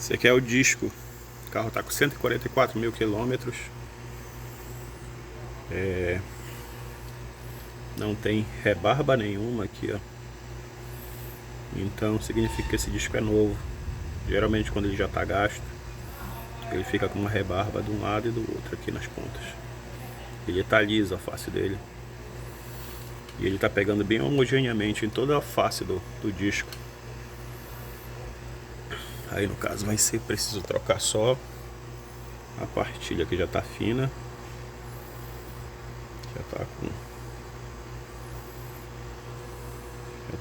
Esse aqui é o disco. O carro está com 144 mil quilômetros. Não tem rebarba nenhuma aqui, ó. Então significa que esse disco é novo. Geralmente quando ele já está gasto, ele fica com uma rebarba de um lado e do outro aqui nas pontas. Ele tá liso a face dele. E ele tá pegando bem homogeneamente em toda a face do disco. Aí no caso vai ser preciso trocar só a partilha que já tá fina. Já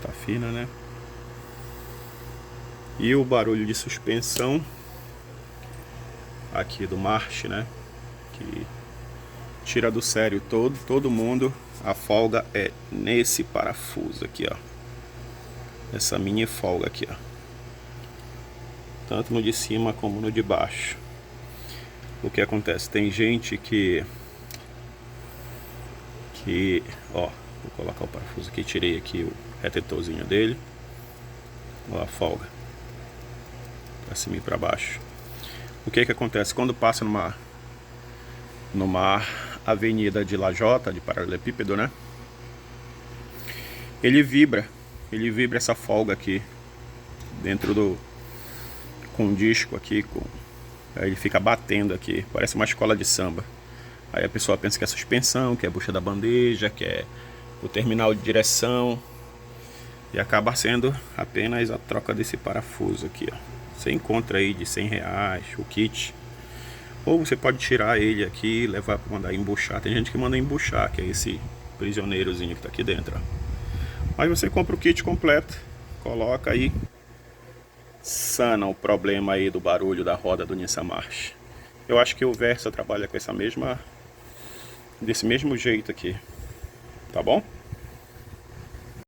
tá fina, né? E o barulho de suspensão aqui do March, né? Que tira do sério todo mundo. A folga é nesse parafuso aqui, ó. Essa mini folga aqui, ó. Tanto no de cima como no de baixo. O que acontece? Tem gente que ó, vou colocar o parafuso aqui, tirei aqui o retentorzinho dele. Ó a folga. Pra cima e pra baixo. O que acontece? Quando passa numa avenida de lajota, de paralelepípedo, né? Ele vibra essa folga aqui dentro com o disco aqui, aí ele fica batendo aqui, parece uma escola de samba. Aí a pessoa pensa que é suspensão, que é a bucha da bandeja, que é o terminal de direção, e acaba sendo apenas a troca desse parafuso aqui, ó. Você encontra aí de R$100 o kit. Ou você pode tirar ele aqui e levar para mandar embuchar. Tem gente que manda embuchar, que é esse prisioneirozinho que tá aqui dentro, ó. Mas você compra o kit completo, coloca aí, sana o problema aí do barulho da roda do Nissan March. Eu acho que o Versa trabalha com desse mesmo jeito aqui, tá bom?